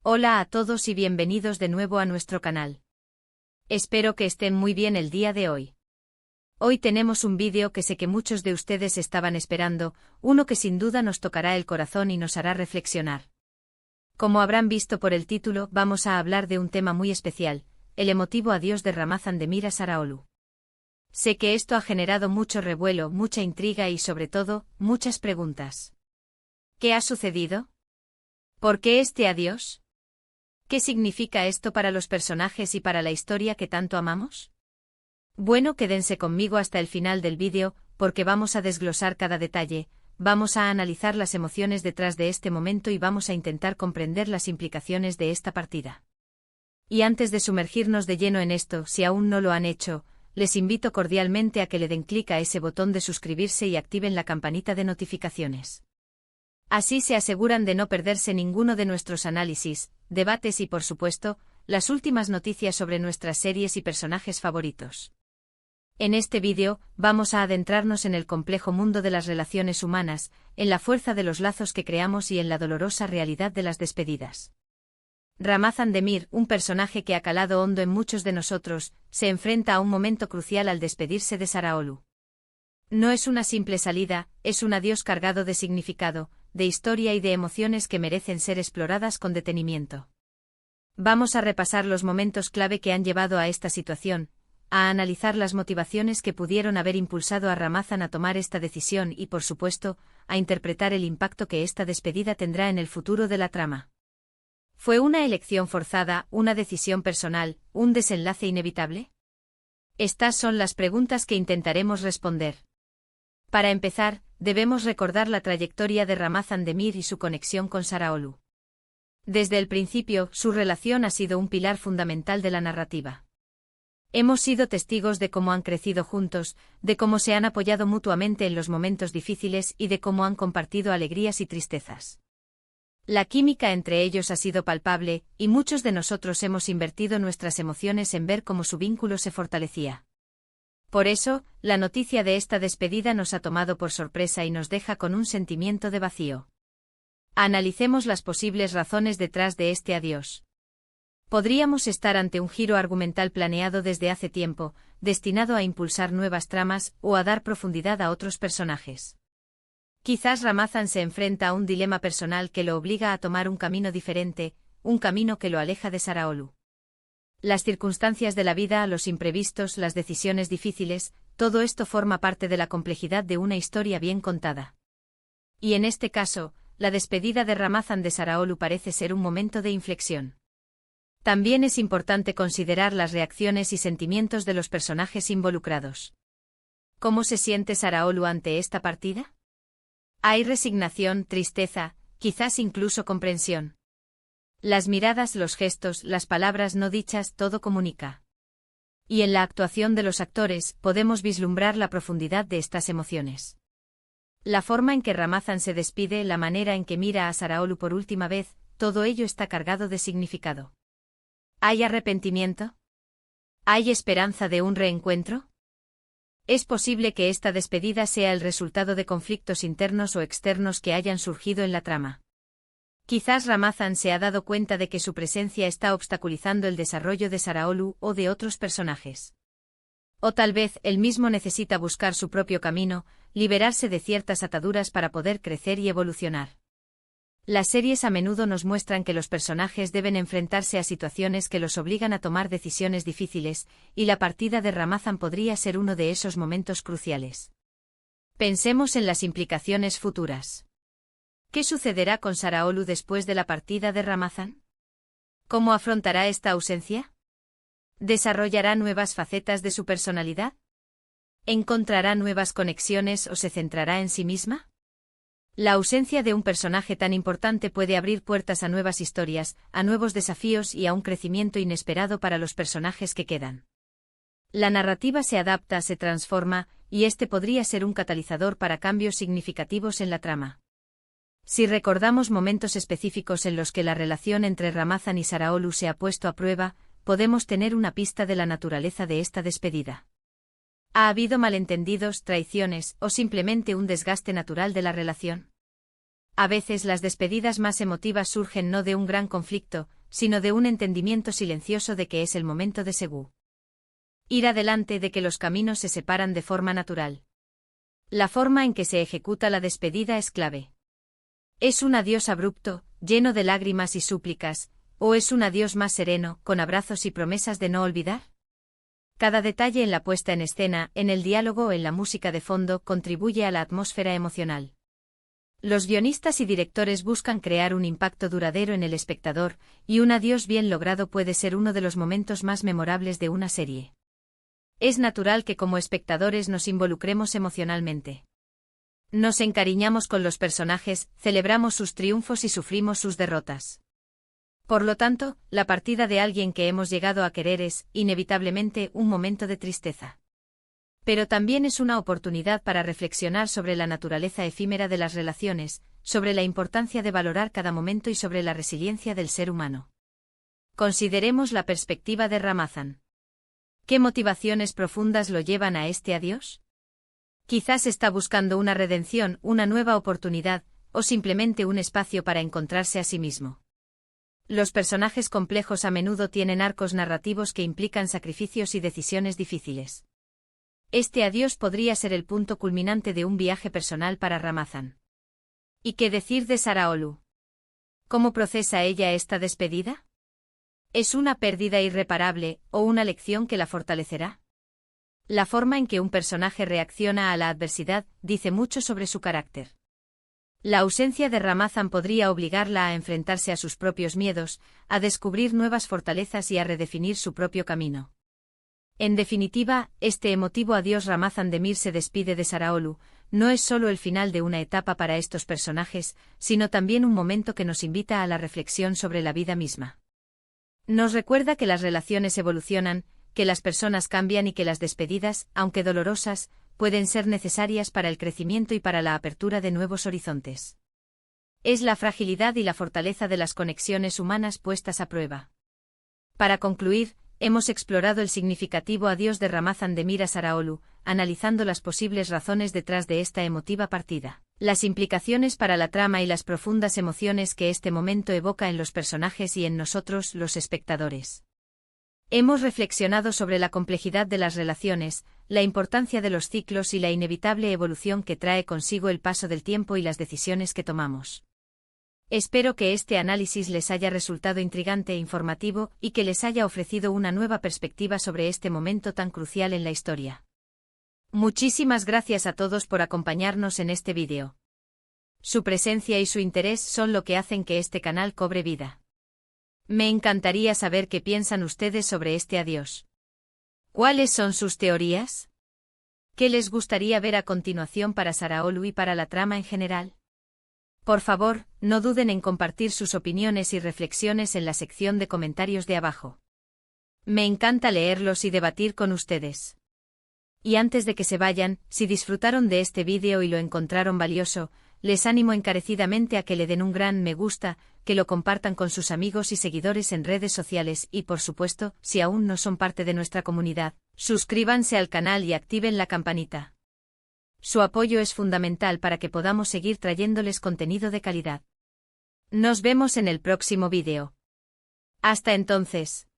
Hola a todos y bienvenidos de nuevo a nuestro canal. Espero que estén muy bien el día de hoy. Hoy tenemos un vídeo que sé que muchos de ustedes estaban esperando, uno que sin duda nos tocará el corazón y nos hará reflexionar. Como habrán visto por el título, vamos a hablar de un tema muy especial, el emotivo adiós de Ramazan Demir a Saraolu. Sé que esto ha generado mucho revuelo, mucha intriga y sobre todo, muchas preguntas. ¿Qué ha sucedido? ¿Por qué este adiós? ¿Qué significa esto para los personajes y para la historia que tanto amamos? Bueno, quédense conmigo hasta el final del vídeo, porque vamos a desglosar cada detalle, vamos a analizar las emociones detrás de este momento y vamos a intentar comprender las implicaciones de esta partida. Y antes de sumergirnos de lleno en esto, si aún no lo han hecho, les invito cordialmente a que le den clic a ese botón de suscribirse y activen la campanita de notificaciones. Así se aseguran de no perderse ninguno de nuestros análisis, debates y por supuesto, las últimas noticias sobre nuestras series y personajes favoritos. En este vídeo, vamos a adentrarnos en el complejo mundo de las relaciones humanas, en la fuerza de los lazos que creamos y en la dolorosa realidad de las despedidas. Ramazan Demir, un personaje que ha calado hondo en muchos de nosotros, se enfrenta a un momento crucial al despedirse de Saraolu. No es una simple salida, es un adiós cargado de significado, de historia y de emociones que merecen ser exploradas con detenimiento. Vamos a repasar los momentos clave que han llevado a esta situación, a analizar las motivaciones que pudieron haber impulsado a Ramazan a tomar esta decisión y, por supuesto, a interpretar el impacto que esta despedida tendrá en el futuro de la trama. ¿Fue una elección forzada, una decisión personal, un desenlace inevitable? Estas son las preguntas que intentaremos responder. Para empezar, debemos recordar la trayectoria de Ramazan Demir y su conexión con Saraolu. Desde el principio, su relación ha sido un pilar fundamental de la narrativa. Hemos sido testigos de cómo han crecido juntos, de cómo se han apoyado mutuamente en los momentos difíciles y de cómo han compartido alegrías y tristezas. La química entre ellos ha sido palpable, y muchos de nosotros hemos invertido nuestras emociones en ver cómo su vínculo se fortalecía. Por eso, la noticia de esta despedida nos ha tomado por sorpresa y nos deja con un sentimiento de vacío. Analicemos las posibles razones detrás de este adiós. Podríamos estar ante un giro argumental planeado desde hace tiempo, destinado a impulsar nuevas tramas o a dar profundidad a otros personajes. Quizás Ramazan se enfrenta a un dilema personal que lo obliga a tomar un camino diferente, un camino que lo aleja de Saraolu. Las circunstancias de la vida, los imprevistos, las decisiones difíciles, todo esto forma parte de la complejidad de una historia bien contada. Y en este caso, la despedida de Ramazan de Saraolu parece ser un momento de inflexión. También es importante considerar las reacciones y sentimientos de los personajes involucrados. ¿Cómo se siente Saraolu ante esta partida? Hay resignación, tristeza, quizás incluso comprensión. Las miradas, los gestos, las palabras no dichas, todo comunica. Y en la actuación de los actores, podemos vislumbrar la profundidad de estas emociones. La forma en que Ramazan se despide, la manera en que mira a Saraolu por última vez, todo ello está cargado de significado. ¿Hay arrepentimiento? ¿Hay esperanza de un reencuentro? Es posible que esta despedida sea el resultado de conflictos internos o externos que hayan surgido en la trama. Quizás Ramazan se ha dado cuenta de que su presencia está obstaculizando el desarrollo de Saraolu o de otros personajes. O tal vez él mismo necesita buscar su propio camino, liberarse de ciertas ataduras para poder crecer y evolucionar. Las series a menudo nos muestran que los personajes deben enfrentarse a situaciones que los obligan a tomar decisiones difíciles, y la partida de Ramazan podría ser uno de esos momentos cruciales. Pensemos en las implicaciones futuras. ¿Qué sucederá con Saraolu después de la partida de Ramazan? ¿Cómo afrontará esta ausencia? ¿Desarrollará nuevas facetas de su personalidad? ¿Encontrará nuevas conexiones o se centrará en sí misma? La ausencia de un personaje tan importante puede abrir puertas a nuevas historias, a nuevos desafíos y a un crecimiento inesperado para los personajes que quedan. La narrativa se adapta, se transforma, y este podría ser un catalizador para cambios significativos en la trama. Si recordamos momentos específicos en los que la relación entre Ramazan y Saraolu se ha puesto a prueba, podemos tener una pista de la naturaleza de esta despedida. ¿Ha habido malentendidos, traiciones o simplemente un desgaste natural de la relación? A veces las despedidas más emotivas surgen no de un gran conflicto, sino de un entendimiento silencioso de que es el momento de ir adelante, de que los caminos se separan de forma natural. La forma en que se ejecuta la despedida es clave. ¿Es un adiós abrupto, lleno de lágrimas y súplicas, o es un adiós más sereno, con abrazos y promesas de no olvidar? Cada detalle en la puesta en escena, en el diálogo o en la música de fondo contribuye a la atmósfera emocional. Los guionistas y directores buscan crear un impacto duradero en el espectador, y un adiós bien logrado puede ser uno de los momentos más memorables de una serie. Es natural que como espectadores nos involucremos emocionalmente. Nos encariñamos con los personajes, celebramos sus triunfos y sufrimos sus derrotas. Por lo tanto, la partida de alguien que hemos llegado a querer es, inevitablemente, un momento de tristeza. Pero también es una oportunidad para reflexionar sobre la naturaleza efímera de las relaciones, sobre la importancia de valorar cada momento y sobre la resiliencia del ser humano. Consideremos la perspectiva de Ramazan. ¿Qué motivaciones profundas lo llevan a este adiós? Quizás está buscando una redención, una nueva oportunidad, o simplemente un espacio para encontrarse a sí mismo. Los personajes complejos a menudo tienen arcos narrativos que implican sacrificios y decisiones difíciles. Este adiós podría ser el punto culminante de un viaje personal para Ramazan. ¿Y qué decir de Saraolu? ¿Cómo procesa ella esta despedida? ¿Es una pérdida irreparable, o una lección que la fortalecerá? La forma en que un personaje reacciona a la adversidad dice mucho sobre su carácter. La ausencia de Ramazan podría obligarla a enfrentarse a sus propios miedos, a descubrir nuevas fortalezas y a redefinir su propio camino. En definitiva, este emotivo adiós Ramazan Demir se despide de Saraolu, no es solo el final de una etapa para estos personajes, sino también un momento que nos invita a la reflexión sobre la vida misma. Nos recuerda que las relaciones evolucionan, que las personas cambian y que las despedidas, aunque dolorosas, pueden ser necesarias para el crecimiento y para la apertura de nuevos horizontes. Es la fragilidad y la fortaleza de las conexiones humanas puestas a prueba. Para concluir, hemos explorado el significativo adiós de Ramazan Demir a Saraolu, analizando las posibles razones detrás de esta emotiva partida, las implicaciones para la trama y las profundas emociones que este momento evoca en los personajes y en nosotros, los espectadores. Hemos reflexionado sobre la complejidad de las relaciones, la importancia de los ciclos y la inevitable evolución que trae consigo el paso del tiempo y las decisiones que tomamos. Espero que este análisis les haya resultado intrigante e informativo y que les haya ofrecido una nueva perspectiva sobre este momento tan crucial en la historia. Muchísimas gracias a todos por acompañarnos en este vídeo. Su presencia y su interés son lo que hacen que este canal cobre vida. Me encantaría saber qué piensan ustedes sobre este adiós. ¿Cuáles son sus teorías? ¿Qué les gustaría ver a continuación para Saraolu y para la trama en general? Por favor, no duden en compartir sus opiniones y reflexiones en la sección de comentarios de abajo. Me encanta leerlos y debatir con ustedes. Y antes de que se vayan, si disfrutaron de este vídeo y lo encontraron valioso, les animo encarecidamente a que le den un gran me gusta, que lo compartan con sus amigos y seguidores en redes sociales y, por supuesto, si aún no son parte de nuestra comunidad, suscríbanse al canal y activen la campanita. Su apoyo es fundamental para que podamos seguir trayéndoles contenido de calidad. Nos vemos en el próximo vídeo. Hasta entonces.